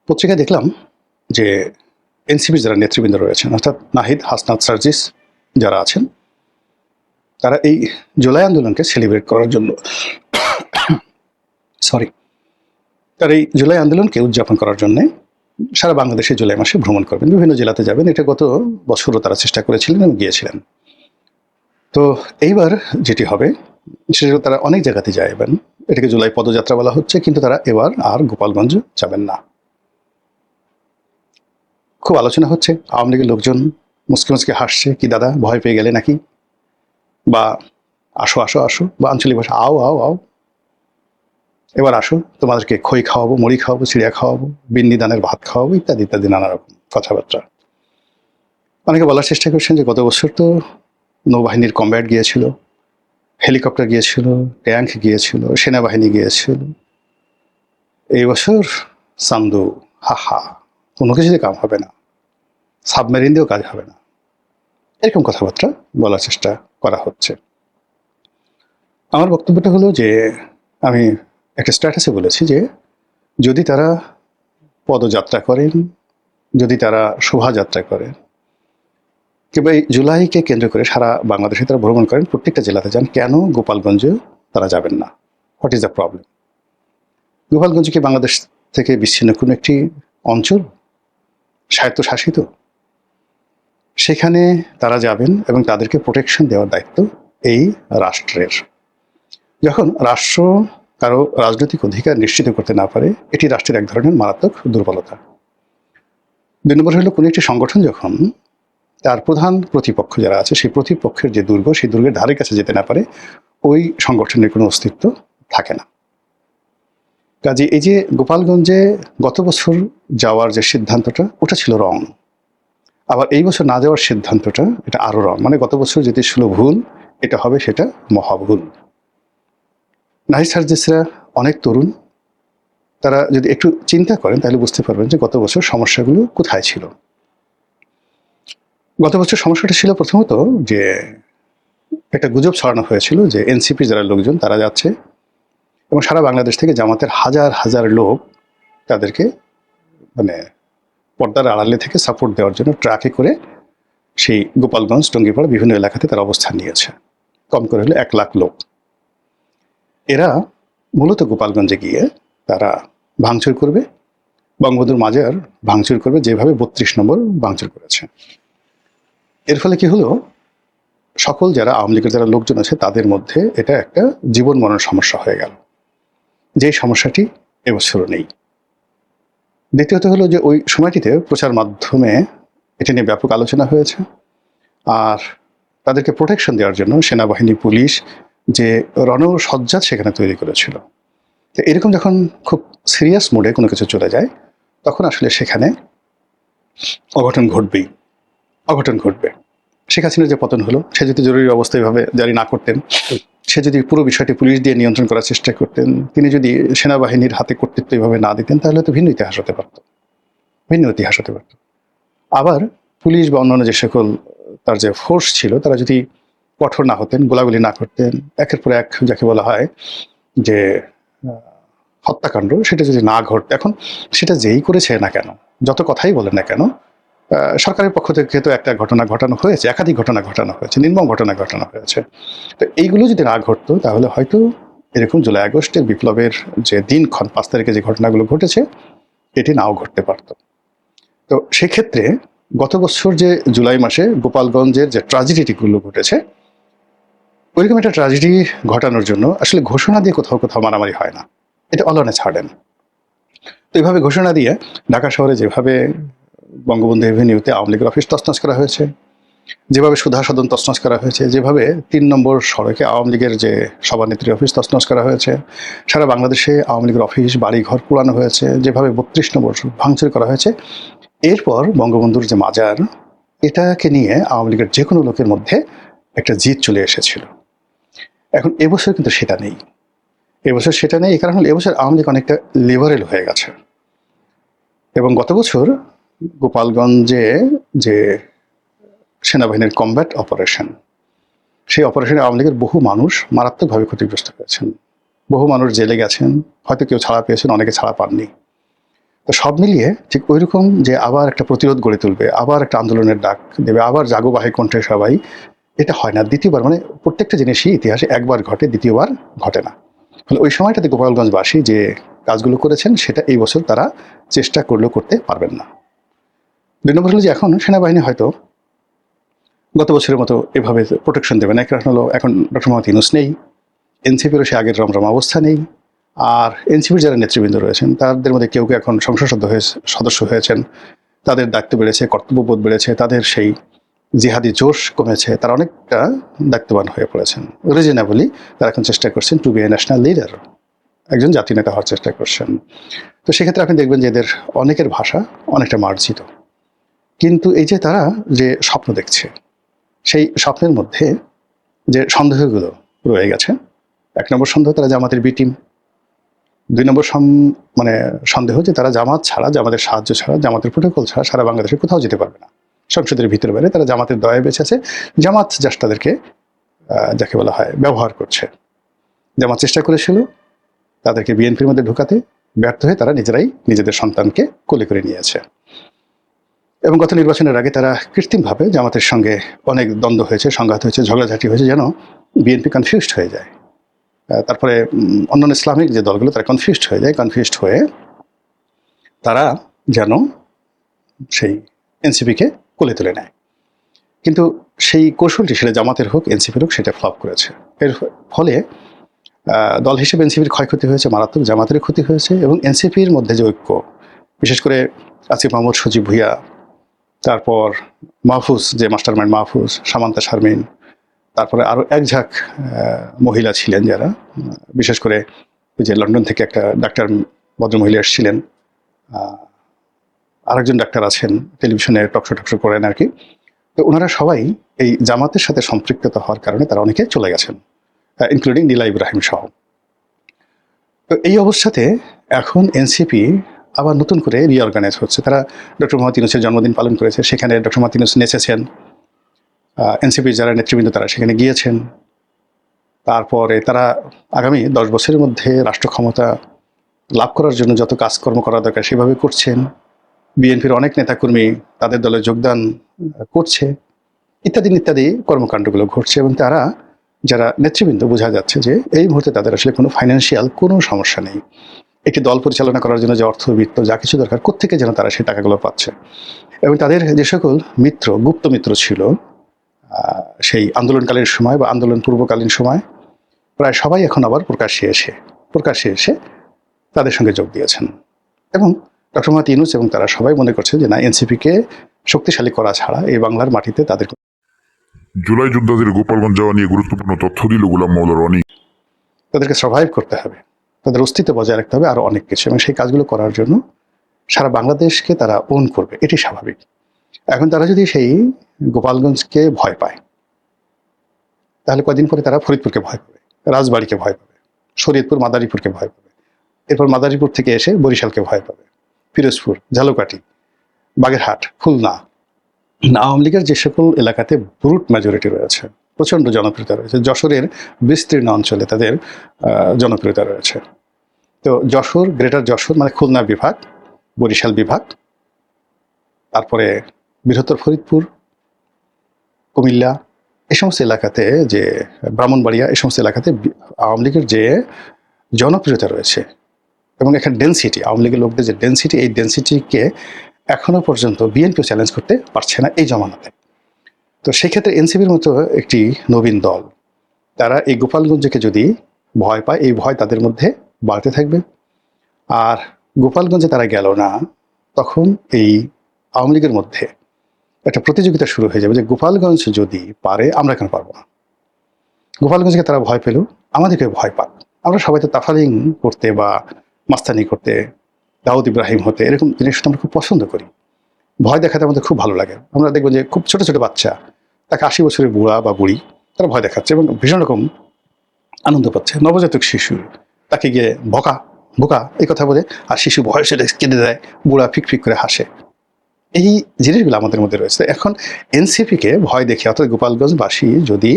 পত্রিকায় দেখলাম যে এনসিপির যারা নেতৃবৃন্দ রয়েছেন অর্থাৎ নাহিদ, হাসনাত, সার্জিস যারা আছেন তারা এই জুলাই আন্দোলনকে সেলিব্রেট করার জন্য তারা এই জুলাই আন্দোলনকে উদযাপন করার জন্যে সারা বাংলাদেশে জুলাই মাসে ভ্রমণ করবেন, বিভিন্ন জেলাতে যাবেন। এটা গত বছরও তারা চেষ্টা করেছিলেন এবং গিয়েছিলেন। তো এইবার যেটি হবে সেটা তারা অনেক জায়গাতে যাবেন। এটাকে জুলাই পদযাত্রা বলা হচ্ছে, কিন্তু তারা এবার আর গোপালগঞ্জ যাবেন না। খুব আলোচনা হচ্ছে, আওয়ামী লীগের লোকজন মুসকে মুসকে হাসছে, কি দাদা ভয় পেয়ে গেলে নাকি, বা আসো আসো আসো, বা আঞ্চলিক ভাষা আও আও আও, এবার আসো, তোমাদেরকে খই খাওয়াবো, মুড়ি খাওয়াবো, চিড়িয়া খাওয়াবো, বিন্নি দানের ভাত খাওয়াবো, ইত্যাদি ইত্যাদি নানা রকম কথাবার্তা। অনেকে বলার চেষ্টা করছেন যে গত বছর তো নৌবাহিনীর কমব্যাট গিয়েছিল, হেলিকপ্টার গিয়েছিল, ট্যাঙ্ক গিয়েছিল, সেনাবাহিনী গিয়েছিল। এই বছর সান্দু, হাহা, কোনো কিছুতে কাম হবে না, সাবমেরিন দিয়েও কাজ হবে না, এরকম কথাবার্তা বলার চেষ্টা করা হচ্ছে। আমার বক্তব্যটা হলো যে আমি একটা স্ট্যাটাসে বলেছি যে যদি তারা পদযাত্রা করেন, যদি তারা শোভাযাত্রা করেন, কিংবা এই জুলাইকে কেন্দ্র করে সারা বাংলাদেশে তারা ভ্রমণ করেন, প্রত্যেকটা জেলাতে যান, কেন গোপালগঞ্জে তারা যাবেন না? What is the problem? Gopalganj কি বাংলাদেশ থেকে বিচ্ছিন্ন কোনো একটি অঞ্চল, স্বায়ত্তশাসিত? সেখানে তারা যাবেন এবং তাদেরকে প্রোটেকশন দেওয়ার দায়িত্ব এই রাষ্ট্রের। যখন রাষ্ট্র কারো রাজনৈতিক অধিকার নিশ্চিত করতে না পারে, এটি রাষ্ট্রের এক ধরনের মারাত্মক দুর্বলতা। ২ নম্বর হলো কোনো একটি সংগঠন যখন তার প্রধান প্রতিপক্ষ যারা আছে সেই প্রতিপক্ষের যে দুর্গ, সেই দুর্গের ধারে কাছে যেতে না পারে, ওই সংগঠনের কোনো অস্তিত্ব থাকে না। কাজে এই যে গোপালগঞ্জে গত বছর যাওয়ার যে সিদ্ধান্তটা, ওটা ছিল রং। আবার এই বছর না যাওয়ার সিদ্ধান্তটা, এটা আরো রং। মানে গত বছর যেটি ছিল ভুল, এটা হবে সেটা মহাভুল। নাহিদ, সার্জিসরা অনেক তরুণ, তারা যদি একটু চিন্তা করেন তাহলে বুঝতে পারবেন যে গত বছর সমস্যাগুলো কোথায় ছিল। গত বছর সমস্যাটা ছিল প্রথমত যে একটা গুজব ছড়ানো হয়েছিল যে এনসিপি যারা লোকজন তারা যাচ্ছে এবং সারা বাংলাদেশ থেকে জামাতের হাজার হাজার লোক তাদেরকে মানে পর্দার আড়ালে থেকে সাপোর্ট দেওয়ার জন্য ট্রাকে করে সেই গোপালগঞ্জ, টঙ্গীপাড়া বিভিন্ন এলাকাতে তারা অবস্থান নিয়েছে। কম করে হলে 1 লাখ লোক। এরা মূলত গোপালগঞ্জে গিয়ে তারা ভাঙচুর করবে, বঙ্গবন্ধুর মাজার ভাঙচুর করবে, যেভাবে 32 নম্বর ভাঙচুর করেছে। এর ফলে কি হলো, সকল যারা আওয়ামী লীগের যারা লোকজন আছে তাদের মধ্যে এটা একটা জীবন মরণ সমস্যা হয়ে গেল, যেই সমস্যাটি এবছরও নেই। দ্বিতীয়ত হলো যে ওই সময়টিতে প্রচার মাধ্যমে এটা নিয়ে ব্যাপক আলোচনা হয়েছে, আর তাদেরকে প্রোটেকশন দেওয়ার জন্য সেনাবাহিনী, পুলিশ যে রণসজ্জা সেখানে তৈরি করেছিল। তো এরকম যখন খুব সিরিয়াস মোডে কোনো কিছু চলে যায়, তখন আসলে সেখানে অঘটন ঘটবে। শেখ হাসিনার যে পতন হলো, সে যদি জরুরি অবস্থা এভাবে জারি না করতেন, সে যদি পুরো বিষয়টি পুলিশ দিয়ে নিয়ন্ত্রণ করার চেষ্টা করতেন, তিনি যদি সেনাবাহিনীর হাতে কর্তৃত্ব এভাবে না দিতেন, তাহলে তো ভিন্ন ইতিহাস হতে পারত। আবার পুলিশ বা অন্যান্য যে সকল তার যে ফোর্স ছিল, তারা যদি কঠোর না হতেন, গোলাগুলি না করতেন, একের পর এক যাকে বলা হয় যে হত্যাকাণ্ড, সেটা যদি না ঘটতো, এখন সেটা যেই করেছে না কেন, যত কথাই বলেন না কেন, সরকারের পক্ষ থেকে তো একটা ঘটনা ঘটানো হয়েছে, একাধিক ঘটনা ঘটানো হয়েছে, নির্মম ঘটনা ঘটানো হয়েছে। তো এইগুলো যদি না ঘটতো, তাহলে হয়তো এরকম জুলাই আগস্টের বিপ্লবের যে দিনক্ষণ 5 তারিখে যে ঘটনাগুলো ঘটেছে, এটি নাও ঘটতে পারত। তো সেক্ষেত্রে গত বছর যে জুলাই মাসে গোপালগঞ্জের যে ট্র্যাজেডিগুলো ঘটেছে, ওইরকম একটা ট্র্যাজেডি ঘটানোর জন্য আসলে ঘোষণা দিয়ে কোথাও কোথাও মারামারি হয় না, এটা অলনে ছাড়েন। তো এইভাবে ঘোষণা দিয়ে ঢাকা শহরে যেভাবে বঙ্গবন্ধু এভিনিউতে আওয়ামী লীগের অফিস তছনছ করা হয়েছে, যেভাবে সুধা সদন তছনছ করা হয়েছে, যেভাবে 3 নম্বর সড়কে আওয়ামী লীগের যে সভানেত্রী অফিস তছনছ করা হয়েছে, সারা বাংলাদেশে আওয়ামী লীগের অফিস, বাড়িঘর পোড়ানো হয়েছে, যেভাবে 32 নম্বর ভাঙচুর করা হয়েছে, এরপর বঙ্গবন্ধুর যে মাজার, এটাকে নিয়ে আওয়ামী লীগের যে কোনো লোকের মধ্যে একটা জিদ চলে এসেছিল। এখন এবছর কিন্তু সেটা নেই। এবছর সেটা নেই, এই কারণ হলো এবছর আওয়ামী লীগ অনেকটা লিবারেল হয়ে গেছে। এবং গত বছর গোপালগঞ্জে যে সেনাবাহিনীর কমব্যাট অপারেশন, সেই অপারেশনে আওয়ামী লীগের বহু মানুষ মারাত্মকভাবে ক্ষতিগ্রস্ত হয়েছেন, বহু মানুষ জেলে গেছেন, হয়তো কেউ ছাড়া পেয়েছেন, অনেকে ছাড়া পাননি। তো সব মিলিয়ে ঠিক ওই রকম যে আবার একটা প্রতিরোধ গড়ে তুলবে, আবার একটা আন্দোলনের ডাক দেবে, আবার জাগো বাহে কণ্ঠে সবাই, এটা হয় না। দ্বিতীয়বার মানে প্রত্যেকটা জিনিসই ইতিহাসে একবার ঘটে, দ্বিতীয়বার ঘটে না। ফলে ওই সময়টাতে গোপালগঞ্জবাসী যে কাজগুলো করেছেন সেটা এই বছর তারা চেষ্টা করলেও করতে পারবেন না। 2 নম্বর হলো যে এখন সেনাবাহিনী হয়তো গত বছরের মতো এভাবে প্রোটেকশন দেবে না। এক কারণ হলো এখন ডক্টর মোহাম্মদ ইউনূস নেই, এনসিপিরও সে আগের রমরম অবস্থা নেই। আর এনসিপির যারা নেতৃবৃন্দ রয়েছেন তাদের মধ্যে কেউ কেউ এখন সংসদ সদস্য হয়েছেন, তাদের দায়িত্ব বেড়েছে, কর্তব্যবোধ বেড়েছে, তাদের সেই জিহাদি জোশ কমেছে, তারা অনেকটা দায়িত্ববান হয়ে পড়েছেন। রিজনেবলি তারা এখন চেষ্টা করছেন two B a national leader, একজন জাতীয় নেতা হওয়ার চেষ্টা করছেন। তো সেক্ষেত্রে আপনি দেখবেন যে এদের অনেকের ভাষা অনেকটা মার্জিত, কিন্তু এই যে তারা যে স্বপ্ন দেখছে সেই স্বপ্নের মধ্যে যে সন্দেহগুলো রয়ে গেছে, 1 নম্বর সন্দেহ তারা জামাতের বি টিম, 2 নম্বর মানে সন্দেহ যে তারা জামাত ছাড়া, জামাতের সাহায্য ছাড়া, জামাতের প্রোটোকল ছাড়া সারা বাংলাদেশে কোথাও যেতে পারবে না। সংসদের ভিতরে বাইরে তারা জামাতের দয়ায় বেঁচে আছে, জামাত জাস্ট তাদেরকে যাকে বলা হয় ব্যবহার করছে। জামাত চেষ্টা করেছিল তাদেরকে বিএনপির মধ্যে ঢোকাতে, ব্যর্থ হয়ে তারা নিজেরাই নিজেদের সন্তানকে কোলে করে নিয়েছে। এবং গত নির্বাচনের আগে তারা কৃত্রিমভাবে জামাতের সঙ্গে অনেক দ্বন্দ্ব হয়েছে, সংঘাত হয়েছে, ঝগড়াঝাটি হয়েছে, যেন বিএনপি কনফিউজড হয়ে যায়। তারপরে অন্যান্য ইসলামিক যে দলগুলো তারা কনফিউজড হয়ে যায়, কনফিউজড হয়ে তারা যেন সেই এনসিপিকে কোলে তুলে নেয়। কিন্তু সেই কৌশলটি সেটা জামাতের হোক এনসিপির হোক সেটা ফ্লপ করেছে। এর ফলে দল হিসেবে এনসিপির ক্ষয়ক্ষতি হয়েছে মারাত্মক, জামাতের ক্ষতি হয়েছে, এবং এনসিপির মধ্যে যে ঐক্য, বিশেষ করে আসিফ মাহমুদ, সজীব ভুইয়া, তারপর মাহফুজ যে মাস্টার মাইন্ড মাহফুজ, সামান্তা শারমিন, তারপরে আরও এক ঝাঁক মহিলা ছিলেন যারা, বিশেষ করে ওই যে লন্ডন থেকে একটা ডাক্তার ভদ্রমহিলা এসেছিলেন, আরেকজন ডাক্তার আছেন টেলিভিশনে টকশো করেন আর কি। তো ওনারা সবাই এই জামাতের সাথে সম্পৃক্ততা হওয়ার কারণে তারা অনেকে চলে গেছেন, ইনক্লুডিং নীলা ইব্রাহিম সহ। তো এই অবস্থাতে এখন এনসিপি আবার নতুন করে রিঅর্গানাইজ হচ্ছে। তারা ডক্টর মোহাম্মদ ইউনূসের জন্মদিন পালন করেছে, সেখানে ডক্টর মোহাম্মদ ইউনূস নেচেছেন, এনসিপির যারা নেতৃবৃন্দ তারা সেখানে গিয়েছেন। তারপরে তারা আগামী 10 বছরের মধ্যে রাষ্ট্র ক্ষমতা লাভ করার জন্য যত কাজকর্ম করা দরকার সেভাবে করছেন। বিএনপির অনেক নেতাকর্মী তাদের দলে যোগদান করছে, ইত্যাদি ইত্যাদি কর্মকাণ্ডগুলো ঘটছে। এবং তারা যারা নেতৃবৃন্দ, বোঝা যাচ্ছে যে এই মুহূর্তে তাদের আসলে কোনো ফাইন্যান্সিয়াল কোনো সমস্যা নেই। একটি দল পরিচালনা করার জন্য যে অর্থবিত্ত যা কিছু দরকার, কোত্থেকে যেন তারা সেই টাকাগুলো পাচ্ছে। এবং তাদের যে সকল মিত্র, গুপ্ত মিত্র ছিল সেই আন্দোলনকালীন সময় বা আন্দোলন পূর্বকালীন সময়, প্রায় সবাই এখন আবার প্রকাশ্যে এসে তাদের সঙ্গে যোগ দিয়েছেন। এবং ডক্টর মোহাম্মদ ইউনূস এবং তারা সবাই মনে করছে যে না, এনসিপিকে শক্তিশালী করা ছাড়া এই বাংলার মাটিতে তাদের জুলাই যোদ্ধাদের গোপালগঞ্জ যাওয়া নিয়ে গুরুত্বপূর্ণ তথ্য দিল গোলাম মাওলা রনি। তাদেরকে সার্ভাইভ করতে হবে, তাদের অস্তিত্ব বজায় রাখতে হবে, আরও অনেক কিছু। এবং সেই কাজগুলো করার জন্য সারা বাংলাদেশকে তারা ওন করবে, এটি স্বাভাবিক। এখন তারা যদি সেই গোপালগঞ্জকে ভয় পায়, তাহলে কদিন পরে তারা ফরিদপুরকে ভয় পাবে, রাজবাড়িকে ভয় পাবে, শরীয়তপুর মাদারীপুরকে ভয় পাবে, এরপর মাদারীপুর থেকে এসে বরিশালকে ভয় পাবে, পিরোজপুর, ঝালকাঠি, বাগেরহাট, খুলনা। আওয়ামী লীগের যে সকল এলাকাতে ব্রুট মেজরিটি রয়েছে, প্রচণ্ড জনপ্রিয়তা রয়েছে, যশোরের বিস্তীর্ণ অঞ্চলে তাদের জনপ্রিয়তা রয়েছে। তো যশোর, গ্রেটার যশোর মানে খুলনা বিভাগ, বরিশাল বিভাগ, তারপরে বৃহত্তর ফরিদপুর, কুমিল্লা, এই সমস্ত এলাকাতে, যে ব্রাহ্মণবাড়িয়া, এই সমস্ত এলাকাতে আওয়ামী লীগের যে জনপ্রিয়তা রয়েছে এবং এখানে ডেন্সিটি, আওয়ামী লীগের লোকদের যে ডেন্সিটি, এই ডেন্সিটিকে এখনো পর্যন্ত বিএনপিও চ্যালেঞ্জ করতে পারছে না এই জমানাতে। তো সেক্ষেত্রে এনসিপির মতো একটি নবীন দল, তারা এই গোপালগঞ্জকে যদি ভয় পায়, এই ভয় তাদের মধ্যে বাড়তে থাকবে। আর গোপালগঞ্জে তারা গেল না, তখন এই আওয়ামী লীগের মধ্যে একটা প্রতিযোগিতা শুরু হয়ে যাবে যে গোপালগঞ্জ যদি পারে, আমরা কেন পারবো না। গোপালগঞ্জকে তারা ভয় পেল, আমাদেরকে ভয় পাক। আমরা সবাই তো তাফালিং করতে বা মাস্তানি করতে, দাউদ ইব্রাহিম হতে, এরকম জিনিসটা আমরা খুব পছন্দ করি। ভয় দেখাতে আমাদের খুব ভালো লাগে। আমরা দেখবো যে খুব ছোট ছোট বাচ্চা, তাকে 80 বছরের বুড়া বা বুড়ি, তারা ভয় দেখাচ্ছে এবং ভীষণ রকম আনন্দ পাচ্ছে। নবজাতক শিশু, তাকে গিয়ে বোকা বোকা এই কথা বলে, আর শিশু ভয় সেটা কেঁদে দেয়, বুড়া ফিক ফিক করে হাসে। এই জিনিসগুলো আমাদের মধ্যে রয়েছে। এখন এনসিপিকে ভয় দেখে, অর্থাৎ গোপালগঞ্জবাসী যদি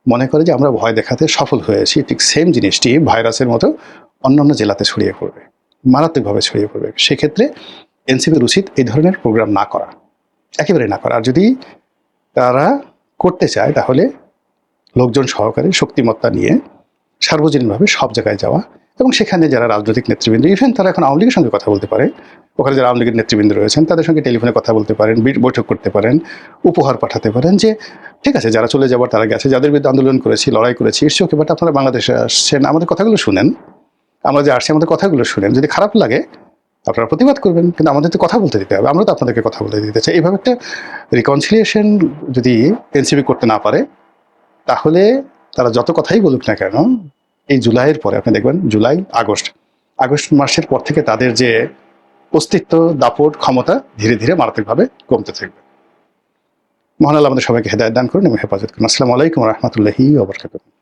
মনে করে যে আমরা ভয় দেখাতে সফল হয়েছি, ঠিক সেম জিনিসটি ভাইরাসের মতো অন্যান্য জেলাতে ছড়িয়ে পড়বে। মারাত্মকভাবে ছড়িয়ে পড়বে। সেক্ষেত্রে এনসিপির উচিত এই ধরনের প্রোগ্রাম না করা, একেবারে না করা। আর যদি তারা করতে চায় তাহলে লোকজন সহকারে শক্তিমত্তা নিয়ে সার্বজনীনভাবে সব জায়গায় যাওয়া এবং সেখানে যারা রাজনৈতিক নেতৃবৃন্দ, ইভেন তারা এখন আওয়ামী লীগের সঙ্গে কথা বলতে পারে, ওখানে যারা আওয়ামী লীগের নেতৃবৃন্দ রয়েছেন তাদের সঙ্গে টেলিফোনে কথা বলতে পারেন, বৈঠক করতে পারেন, উপহার পাঠাতে পারেন যে ঠিক আছে যারা চলে যাবার তারা গেছে, যাদের বিরুদ্ধে আন্দোলন করেছি, লড়াই করেছি, ইটস ওকে, বাট আপনারা বাংলাদেশে আসছেন, আমাদের কথাগুলো শুনেন, আমরা যে আসছি আমাদের কথাগুলো শুনেন, যদি খারাপ লাগে আপনারা প্রতিবাদ করবেন, কিন্তু আমাদের তো কথা বলতে দিতে হবে, আমরা তো আপনাদেরকে কথা বলতে দিতে চাই। এইভাবে একটা রিকনসিলিয়েশন যদি এনসিপি করতে না পারে তাহলে তারা যত কথাই বলুক না কেন, এই জুলাইয়ের পরে আপনি দেখবেন জুলাই আগস্ট মাসের পর থেকে তাদের যে অস্তিত্ব, দাপট, ক্ষমতা ধীরে ধীরে মারাত্মকভাবে কমতে থাকবে। মহান আল্লাহ আমাদের সবাইকে হেদায়েত দান করুন এবং হেফাজত করুন। আসসালামু আলাইকুম ওয়া রাহমাতুল্লাহি ওয়া বারাকাতুহু।